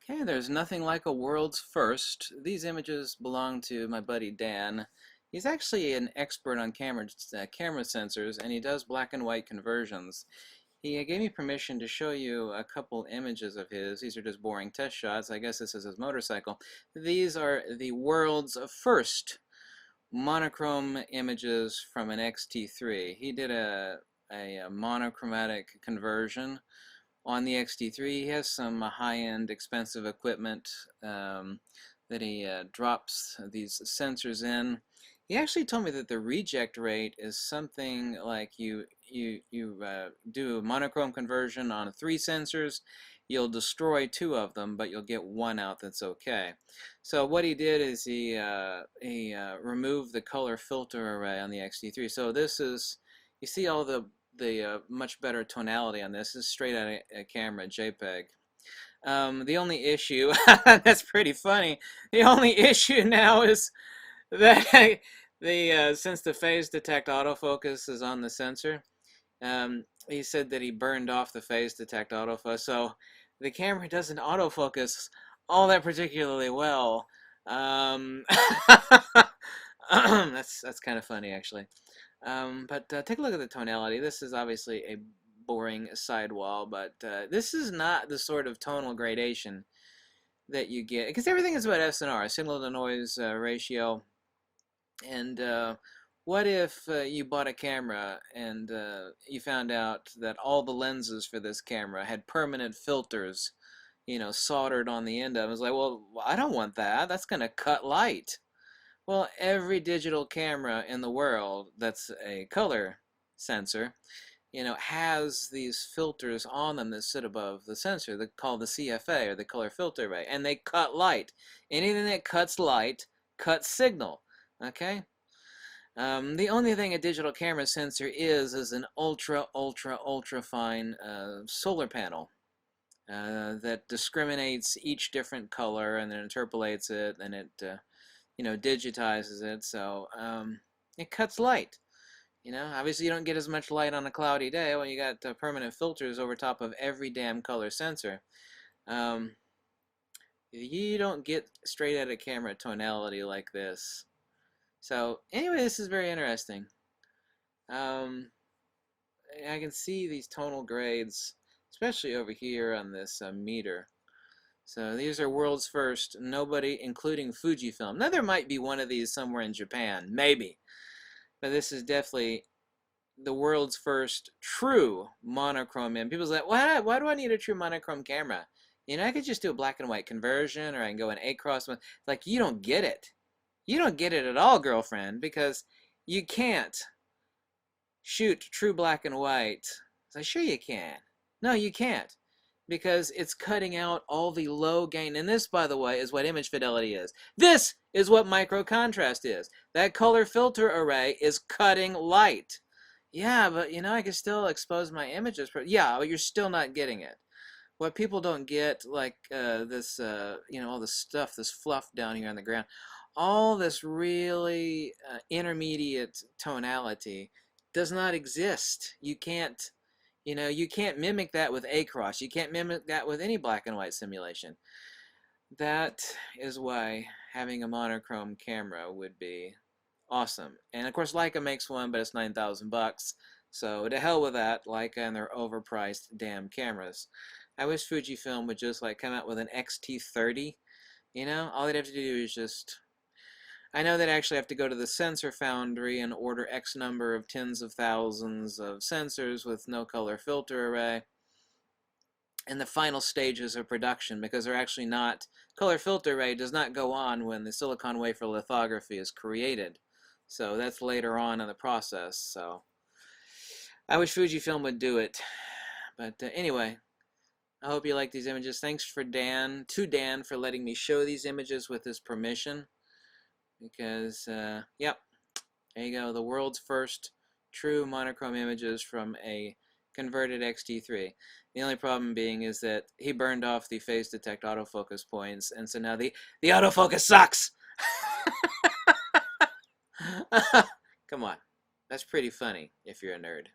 Okay, there's nothing like a world's first. These images belong to my buddy Dan. He's actually an expert on camera sensors, and he does black and white conversions. He gave me permission to show you a couple images of his. These are just boring test shots. I guess this is his motorcycle. These are the world's first monochrome images from an X-T3. He did a monochromatic conversion on the X-T3. He has some high-end expensive equipment that he drops these sensors in. He actually told me that the reject rate is something like you do a monochrome conversion on 3 sensors, you'll destroy 2 of them, but you'll get 1 out that's okay. So what he did is he removed the color filter array on the X-T3. So this is, you see all the much better tonality on this. This is straight out of a camera, JPEG. The only issue, that's pretty funny, the only issue now is that since the phase detect autofocus is on the sensor, he said that he burned off the phase detect autofocus, so the camera doesn't autofocus all that particularly well. That's kind of funny, actually. But take a look at the tonality. This is obviously a boring sidewall, but this is not the sort of tonal gradation that you get, because everything is about SNR, signal to noise ratio. And what if you bought a camera and you found out that all the lenses for this camera had permanent filters, you know, soldered on the end of them? It's like, well, I don't want that. That's going to cut light. Well, every digital camera in the world that's a color sensor, you know, has these filters on them that sit above the sensor. They're called the CFA, or the color filter array, and they cut light. Anything that cuts light cuts signal. Okay? The only thing a digital camera sensor is an ultra fine solar panel that discriminates each different color and then interpolates it, and it you know, digitizes it, so it cuts light. You know, obviously you don't get as much light on a cloudy day when you got permanent filters over top of every damn color sensor. You don't get straight out of camera tonality like this. So anyway, this is very interesting. Um, I can see these tonal grades, especially over here on this meter. So these are world's first. Nobody, including Fujifilm. Now there might be one of these somewhere in Japan, maybe. But this is definitely the world's first true monochrome. And people's like, why do I need a true monochrome camera? You know, I could just do a black and white conversion, or I can go an A-cross. Like, you don't get it. You don't get it at all, girlfriend, because you can't shoot true black and white. So sure you can. No, you can't, because it's cutting out all the low gain. And this, by the way, is what image fidelity is. This is what micro contrast is. That color filter array is cutting light. Yeah, but you know, I can still expose my images. Yeah, but you're still not getting it. What people don't get, like this, you know, all this stuff, this fluff down here on the ground, all this really intermediate tonality does not exist. You can't, you know, you can't mimic that with A-cross. You can't mimic that with any black and white simulation. That is why having a monochrome camera would be awesome. And of course Leica makes one, but it's 9,000 bucks. So to hell with that, Leica and their overpriced damn cameras. I wish Fujifilm would just like come out with an X-T3. You know, all they'd have to do is just, I know they'd actually have to go to the sensor foundry and order X number of tens of thousands of sensors with no color filter array in the final stages of production, because they're actually not, color filter array does not go on when the silicon wafer lithography is created. So that's later on in the process. So I wish Fujifilm would do it. But anyway, I hope you like these images. Thanks to Dan for letting me show these images with his permission. Because, yep, there you go. The world's first true monochrome images from a converted X-T3. The only problem being is that he burned off the phase detect autofocus points, and so now the autofocus sucks! Come on. That's pretty funny if you're a nerd.